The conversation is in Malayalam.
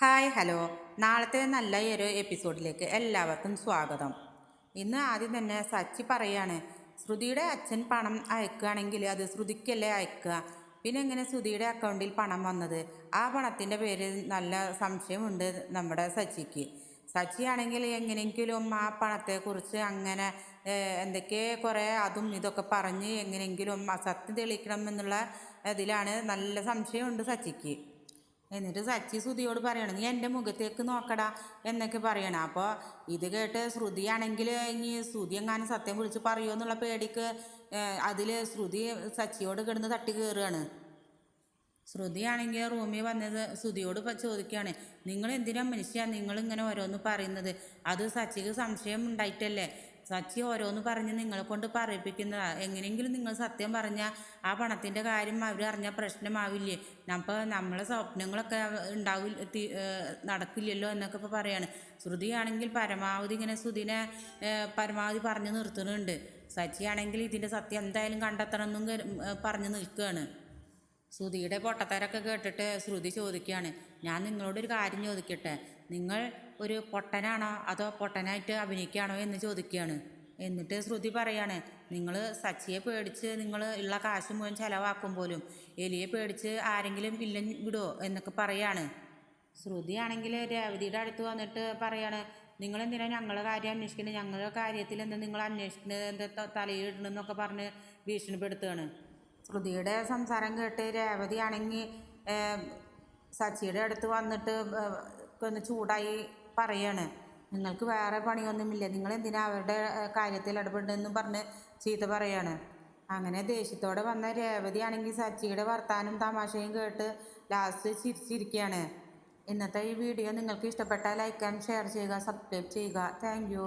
Hi hello. നാളത്തെ നല്ല ഒരു എപ്പിസോഡിലേക്ക് എല്ലാവർക്കും സ്വാഗതം. ഇന്ന് ആദ്യം തന്നെ സച്ചി പറയാണ്, ശ്രുതിയുടെ അച്ഛൻ പണം അയക്കുകയാണെങ്കിൽ അത് ശ്രുതിക്കല്ലേ അയക്കുക, പിന്നെ എങ്ങനെ ശ്രുതിയുടെ അക്കൗണ്ടിൽ പണം വന്നത്? ആ പണത്തിൻ്റെ പേരിൽ നല്ല സംശയമുണ്ട് നമ്മുടെ സച്ചിക്ക്. സച്ചിയാണെങ്കിൽ എങ്ങനെയെങ്കിലും ആ പണത്തെക്കുറിച്ച് അങ്ങനെ എന്തൊക്കെ കുറേ അതും ഇതൊക്കെ പറഞ്ഞ് എങ്ങനെയെങ്കിലും സത്യം തെളിയിക്കണം എന്നുള്ള ഇതിലാണ്. നല്ല സംശയമുണ്ട് സച്ചിക്ക്. എന്നിട്ട് സച്ചി ശ്രുതിയോട് പറയണം, നീ എൻ്റെ മുഖത്തേക്ക് നോക്കടാ എന്നൊക്കെ പറയണം. അപ്പോൾ ഇത് കേട്ട് ശ്രുതിയാണെങ്കിൽ ഇനി ശ്രുതി എങ്ങാനും സത്യം വിളിച്ച് പറയുമോ എന്നുള്ള പേടിക്ക് അതിൽ ശ്രുതി സച്ചിയോട് കിടന്ന് തട്ടി കയറുകയാണ്. ശ്രുതിയാണെങ്കിൽ റൂമിൽ വന്നത് ശ്രുതിയോട് ചോദിക്കുകയാണ്, നിങ്ങൾ എന്തിനാ മനുഷ്യ നിങ്ങളിങ്ങനെ ഓരോന്ന് പറയുന്നത്? അത് സച്ചിക്ക് സംശയം ഉണ്ടായിട്ടല്ലേ? സച്ചി ഓരോന്ന് പറഞ്ഞ് നിങ്ങളെ കൊണ്ട് പറയിപ്പിക്കുന്നതാണ്. എങ്ങനെയെങ്കിലും നിങ്ങൾ സത്യം പറഞ്ഞാൽ ആ പണത്തിൻ്റെ കാര്യം അവർ അറിഞ്ഞാൽ പ്രശ്നമാവില്ലേ? അപ്പോൾ നമ്മളെ സ്വപ്നങ്ങളൊക്കെ നടക്കില്ലല്ലോ എന്നൊക്കെ ഇപ്പോൾ പറയാണ്. ശ്രുതിയാണെങ്കിൽ പരമാവധി ഇങ്ങനെ ശ്രുതിനെ പരമാവധി പറഞ്ഞു നിർത്തുന്നുണ്ട്. സച്ചിയാണെങ്കിൽ ഇതിൻ്റെ സത്യം എന്തായാലും കണ്ടെത്തണം എന്നും പറഞ്ഞു നിൽക്കുകയാണ്. ശ്രുതിയുടെ പൊട്ടത്തരൊക്കെ കേട്ടിട്ട് ശ്രുതി ചോദിക്കുകയാണ്, ഞാൻ നിങ്ങളോടൊരു കാര്യം ചോദിക്കട്ടെ, നിങ്ങൾ ഒരു പൊട്ടനാണോ അതോ പൊട്ടനായിട്ട് അഭിനയിക്കുകയാണോ എന്ന് ചോദിക്കുകയാണ്. എന്നിട്ട് ശ്രുതി പറയാണ്, നിങ്ങൾ സച്ചിയെ പേടിച്ച് നിങ്ങൾ ഉള്ള കാശ് മുഴുവൻ ചിലവാക്കും പോലും എലിയെ പേടിച്ച് ആരെങ്കിലും ഇല്ല വിടുമോ എന്നൊക്കെ പറയാണ്. ശ്രുതിയാണെങ്കിൽ രേവതിയുടെ അടുത്ത് വന്നിട്ട് പറയാണ്, നിങ്ങളെന്തിനാണ് ഞങ്ങളുടെ കാര്യം അന്വേഷിക്കുന്നത്? ഞങ്ങളുടെ കാര്യത്തിൽ എന്താ നിങ്ങൾ അന്വേഷിക്കുന്നത്? എന്താ തലയിടണമെന്നൊക്കെ പറഞ്ഞ് ഭീഷണിപ്പെടുത്തുകയാണ്. ശ്രുതിയുടെ സംസാരം കേട്ട് രേവതിയാണെങ്കിൽ സച്ചിയുടെ അടുത്ത് വന്നിട്ട് ഒന്ന് ചൂടായി പറയാണ്, നിങ്ങൾക്ക് വേറെ പണിയൊന്നുമില്ല, നിങ്ങളെന്തിനാ അവരുടെ കാര്യത്തിൽ ഇടപെടുന്നതെന്നും പറഞ്ഞ് ചീത്ത പറയാണ്. അങ്ങനെ ദേഷ്യത്തോടെ വന്ന രേവതിയാണെങ്കിൽ സച്ചിയുടെ വർത്താനം തമാശയും കേട്ട് ലാസ്റ്റ് ചിരിച്ചിരിക്കുകയാണ്. ഇന്നത്തെ ഈ വീഡിയോ നിങ്ങൾക്ക് ഇഷ്ടപ്പെട്ടാൽ ലൈക്ക് ആൻഡ് ഷെയർ ചെയ്യുക, സബ്സ്ക്രൈബ് ചെയ്യുക. താങ്ക്